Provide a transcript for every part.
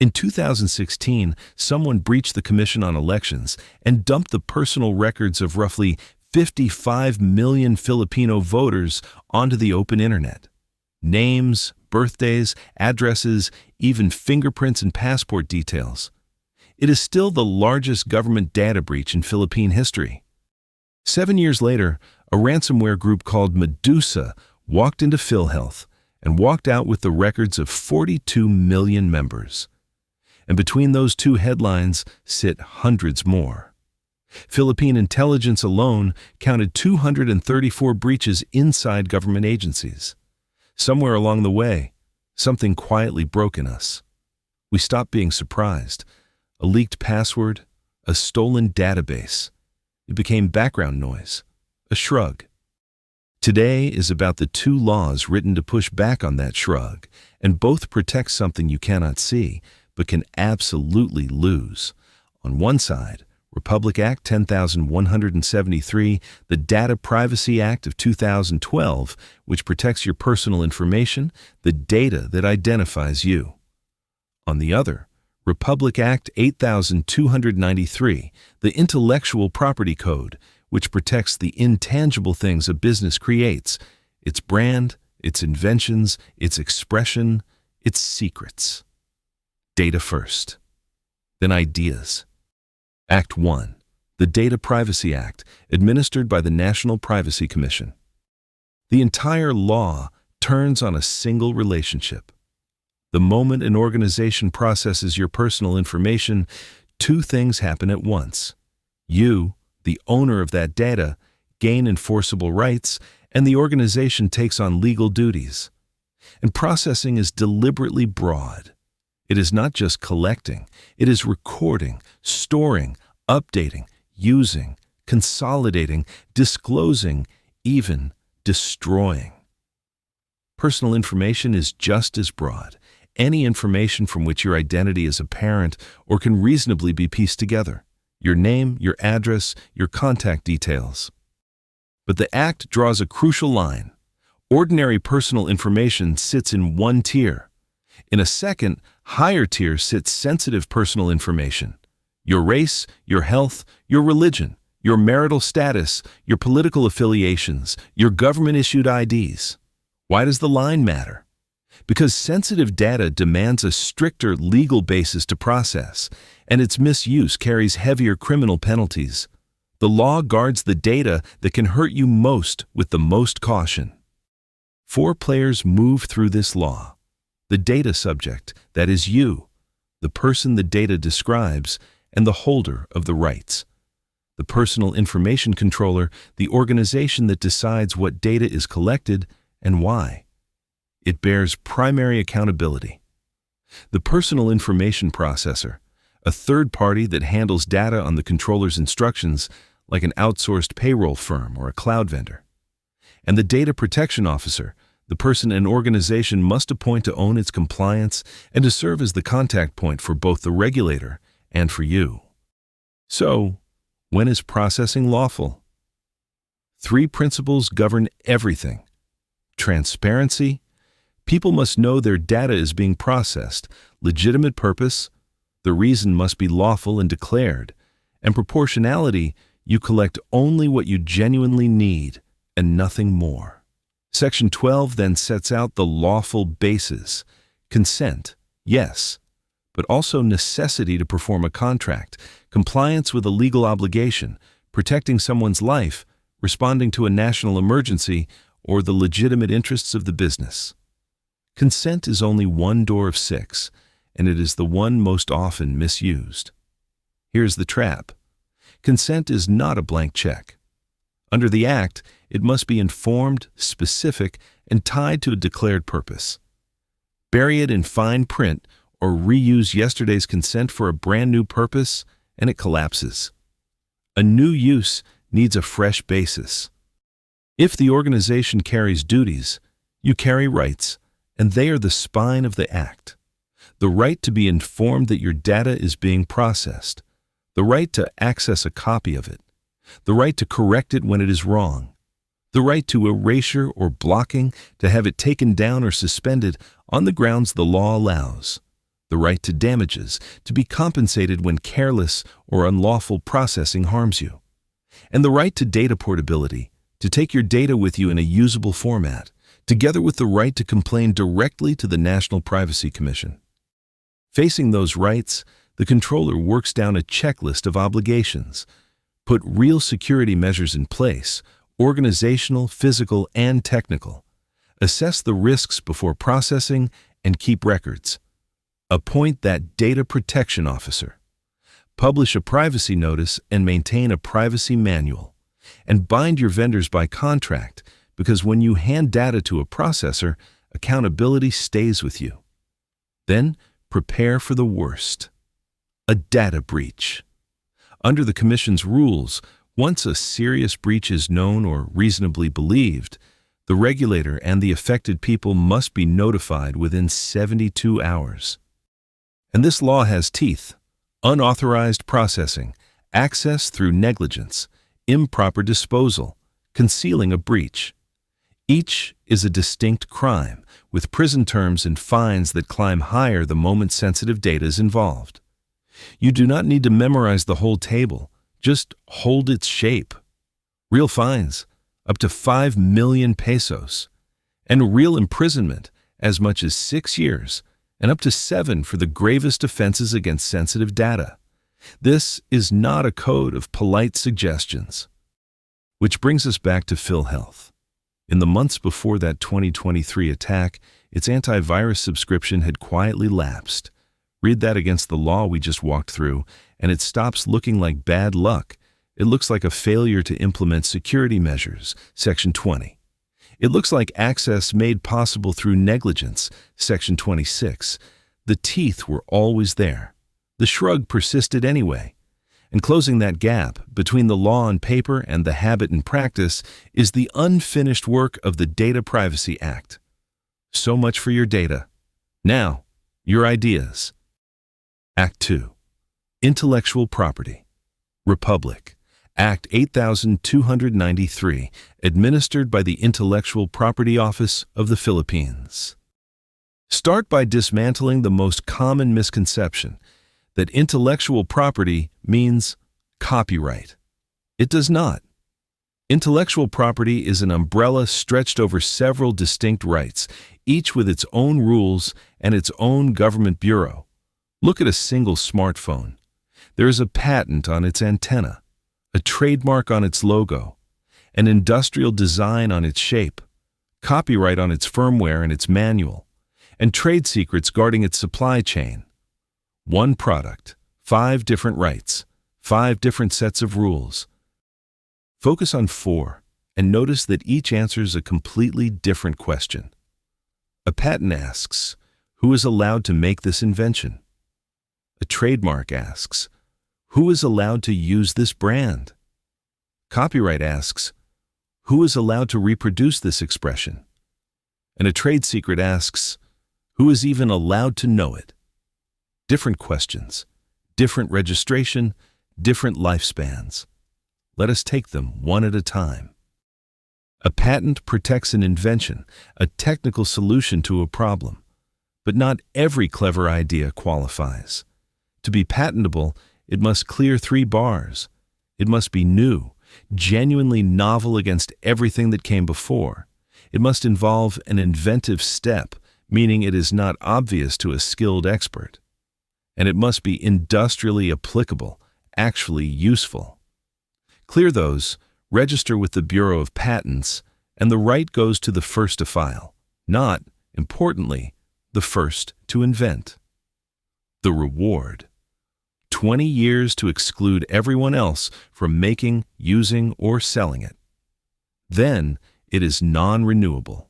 In 2016, someone breached the Commission on Elections and dumped the personal records of roughly 55 million Filipino voters onto the open internet. Names, birthdays, addresses, even fingerprints and passport details. It is still the largest government data breach in Philippine history. 7 years later, a ransomware group called Medusa walked into PhilHealth and walked out with the records of 42 million members. And between those two headlines sit hundreds more. Philippine intelligence alone counted 234 breaches inside government agencies. Somewhere along the way, something quietly broke in us. We stopped being surprised. A leaked password, a stolen database. It became background noise, a shrug. Today is about the two laws written to push back on that shrug, and both protect something you cannot see, but can absolutely lose. On one side, Republic Act 10,173, the Data Privacy Act of 2012, which protects your personal information, the data that identifies you. On the other, Republic Act 8,293, the Intellectual Property Code, which protects the intangible things a business creates, its brand, its inventions, its expression, its secrets. Data first, then ideas. Act 1, the Data Privacy Act, administered by the National Privacy Commission. The entire law turns on a single relationship. The moment an organization processes your personal information, two things happen at once. You, the owner of that data, gain enforceable rights, and the organization takes on legal duties. And processing is deliberately broad. It is not just collecting, it is recording, storing, updating, using, consolidating, disclosing, even destroying. Personal information is just as broad. Any information from which your identity is apparent or can reasonably be pieced together. Your name, your address, your contact details. But the Act draws a crucial line. Ordinary personal information sits in one tier. In a second, higher tier sits sensitive personal information. Your race, your health, your religion, your marital status, your political affiliations, your government-issued IDs. Why does the line matter? Because sensitive data demands a stricter legal basis to process, and its misuse carries heavier criminal penalties. The law guards the data that can hurt you most with the most caution. 4 players move through this law. The data subject, that is you, the person the data describes, and the holder of the rights. The personal information controller, the organization that decides what data is collected and why. It bears primary accountability. The personal information processor, a third party that handles data on the controller's instructions, like an outsourced payroll firm or a cloud vendor. And the data protection officer, the person an organization must appoint to own its compliance and to serve as the contact point for both the regulator and for you. So, when is processing lawful? 3 principles govern everything. Transparency. People must know their data is being processed. Legitimate purpose. The reason must be lawful and declared. And proportionality. You collect only what you genuinely need and nothing more. Section 12 then sets out the lawful basis. Consent, yes, but also necessity to perform a contract, compliance with a legal obligation, protecting someone's life, responding to a national emergency, or the legitimate interests of the business. Consent is only one door of 6, and it is the one most often misused. Here's the trap. Consent is not a blank check. Under the Act, it must be informed, specific, and tied to a declared purpose. Bury it in fine print or reuse yesterday's consent for a brand new purpose, and it collapses. A new use needs a fresh basis. If the organization carries duties, you carry rights, and they are the spine of the Act. The right to be informed that your data is being processed, the right to access a copy of it, the right to correct it when it is wrong, the right to erasure or blocking, to have it taken down or suspended on the grounds the law allows, the right to damages, to be compensated when careless or unlawful processing harms you, and the right to data portability, to take your data with you in a usable format, together with the right to complain directly to the National Privacy Commission. Facing those rights, the controller works down a checklist of obligations, put real security measures in place, organizational, physical, and technical, assess the risks before processing, and keep records. Appoint that data protection officer. Publish a privacy notice and maintain a privacy manual. And bind your vendors by contract, because when you hand data to a processor, accountability stays with you. Then, prepare for the worst. A data breach. Under the Commission's rules, once a serious breach is known or reasonably believed, the regulator and the affected people must be notified within 72 hours. And this law has teeth: unauthorized processing, access through negligence, improper disposal, concealing a breach. Each is a distinct crime, with prison terms and fines that climb higher the moment sensitive data is involved. You do not need to memorize the whole table, just hold its shape. Real fines, up to 5 million pesos, and real imprisonment, as much as 6 years, and up to 7 for the gravest offenses against sensitive data. This is not a code of polite suggestions. Which brings us back to PhilHealth. In the months before that 2023 attack, its antivirus subscription had quietly lapsed. Read that against the law we just walked through, and it stops looking like bad luck. It looks like a failure to implement security measures, Section 20. It looks like access made possible through negligence, Section 26. The teeth were always there. The shrug persisted anyway. And closing that gap between the law on paper and the habit in practice is the unfinished work of the Data Privacy Act. So much for your data. Now, your ideas. Act 2. Intellectual Property. Republic. Act 8293, administered by the Intellectual Property Office of the Philippines. Start by dismantling the most common misconception that intellectual property means copyright. It does not. Intellectual property is an umbrella stretched over several distinct rights, each with its own rules and its own government bureau. Look at a single smartphone. There is a patent on its antenna, a trademark on its logo, an industrial design on its shape, copyright on its firmware and its manual, and trade secrets guarding its supply chain. One product, 5 different rights, 5 different sets of rules. Focus on 4 and notice that each answers a completely different question. A patent asks, who is allowed to make this invention? A trademark asks, who is allowed to use this brand? Copyright asks, who is allowed to reproduce this expression? And a trade secret asks, who is even allowed to know it? Different questions, different registration, different lifespans. Let us take them one at a time. A patent protects an invention, a technical solution to a problem. But not every clever idea qualifies. To be patentable, it must clear 3 bars. It must be new, genuinely novel against everything that came before. It must involve an inventive step, meaning it is not obvious to a skilled expert. And it must be industrially applicable, actually useful. Clear those, register with the Bureau of Patents, and the right goes to the first to file, not, importantly, the first to invent. The reward: 20 years to exclude everyone else from making, using, or selling it. Then it is non-renewable.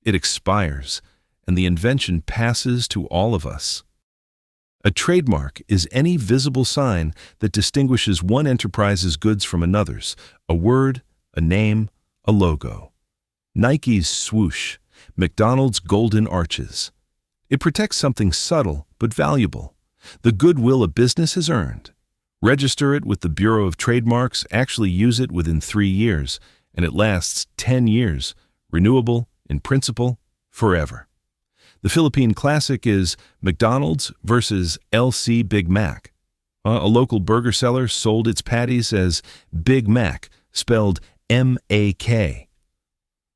It expires, and the invention passes to all of us. A trademark is any visible sign that distinguishes one enterprise's goods from another's, a word, a name, a logo. Nike's swoosh, McDonald's golden arches. It protects something subtle but valuable, the goodwill a business has earned. Register it with the Bureau of Trademarks, actually use it within 3 years, and it lasts 10 years, renewable, in principle, forever. The Philippine classic is McDonald's versus LC Big Mac. A local burger seller sold its patties as Big Mac, spelled M-A-K.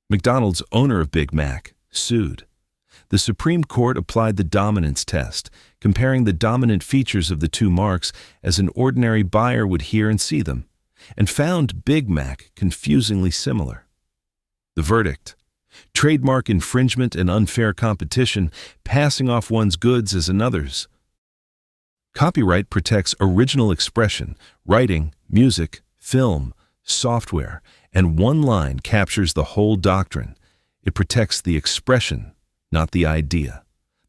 McDonald's owner of Big Mac sued. The Supreme Court applied the dominance test, comparing the dominant features of the two marks as an ordinary buyer would hear and see them, and found Big Mac confusingly similar. The verdict: trademark infringement and unfair competition, passing off one's goods as another's. Copyright protects original expression, writing, music, film, software, and one line captures the whole doctrine. It protects the expression, not the idea.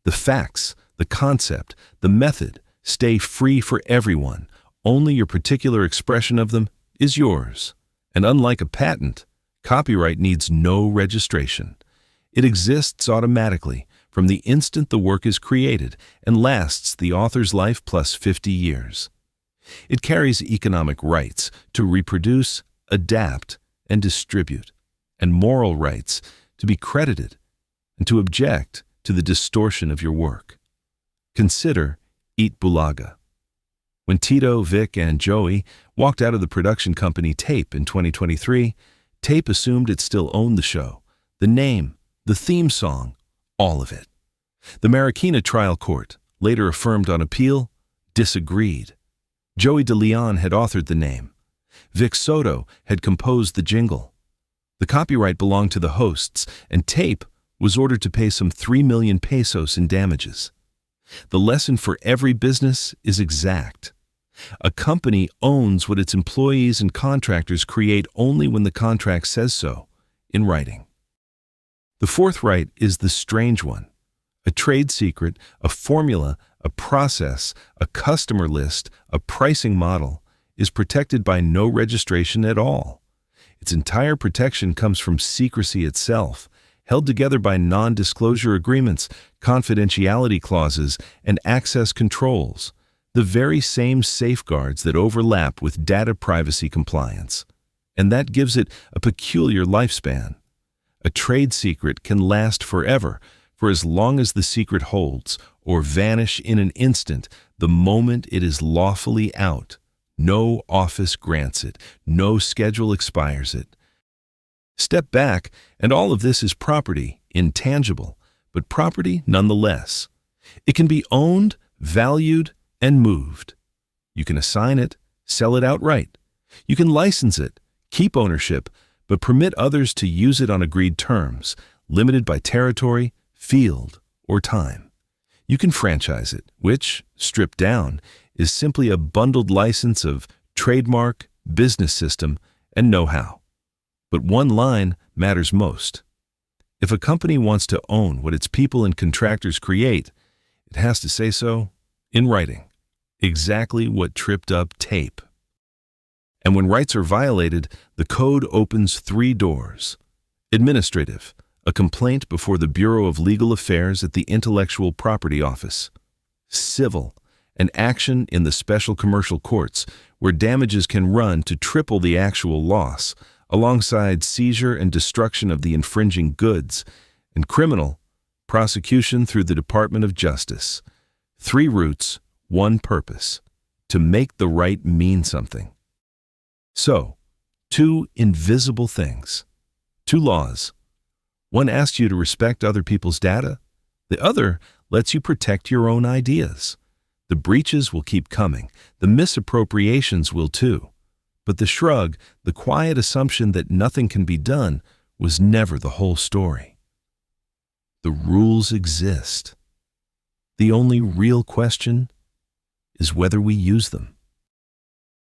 The facts, the concept, the method stay free for everyone. Only your particular expression of them is yours. And unlike a patent, copyright needs no registration. It exists automatically from the instant the work is created and lasts the author's life plus 50 years. It carries economic rights to reproduce, adapt, and distribute, and moral rights to be credited and to object to the distortion of your work. Consider Eat Bulaga. When Tito, Vic, and Joey walked out of the production company Tape in 2023, Tape assumed it still owned the show, the name, the theme song, all of it. The Marikina trial court, later affirmed on appeal, disagreed. Joey De Leon had authored the name. Vic Soto had composed the jingle. The copyright belonged to the hosts, and Tape was ordered to pay some 3 million pesos in damages. The lesson for every business is exact. A company owns what its employees and contractors create only when the contract says so, in writing. The fourth right is the strange one. A trade secret, a formula, a process, a customer list, a pricing model is protected by no registration at all. Its entire protection comes from secrecy itself, held together by non-disclosure agreements, confidentiality clauses, and access controls, the very same safeguards that overlap with data privacy compliance. And that gives it a peculiar lifespan. A trade secret can last forever, for as long as the secret holds, or vanish in an instant the moment it is lawfully out. No office grants it, no schedule expires it. Step back, and all of this is property, intangible, but property nonetheless. It can be owned, valued, and moved. You can assign it, sell it outright. You can license it, keep ownership, but permit others to use it on agreed terms, limited by territory, field, or time. You can franchise it, which, stripped down, is simply a bundled license of trademark, business system, and know-how. But one line matters most. If a company wants to own what its people and contractors create, it has to say so in writing. Exactly what tripped up Tape. And when rights are violated, the code opens 3 doors. Administrative, a complaint before the Bureau of Legal Affairs at the Intellectual Property Office. Civil, an action in the special commercial courts where damages can run to triple the actual loss, alongside seizure and destruction of the infringing goods. And criminal, prosecution through the Department of Justice. 3 routes, 1 purpose: to make the right mean something. So, 2 invisible things. 2 laws. One asks you to respect other people's data. The other lets you protect your own ideas. The breaches will keep coming. The misappropriations will too. But the shrug, the quiet assumption that nothing can be done, was never the whole story. The rules exist. The only real question is whether we use them.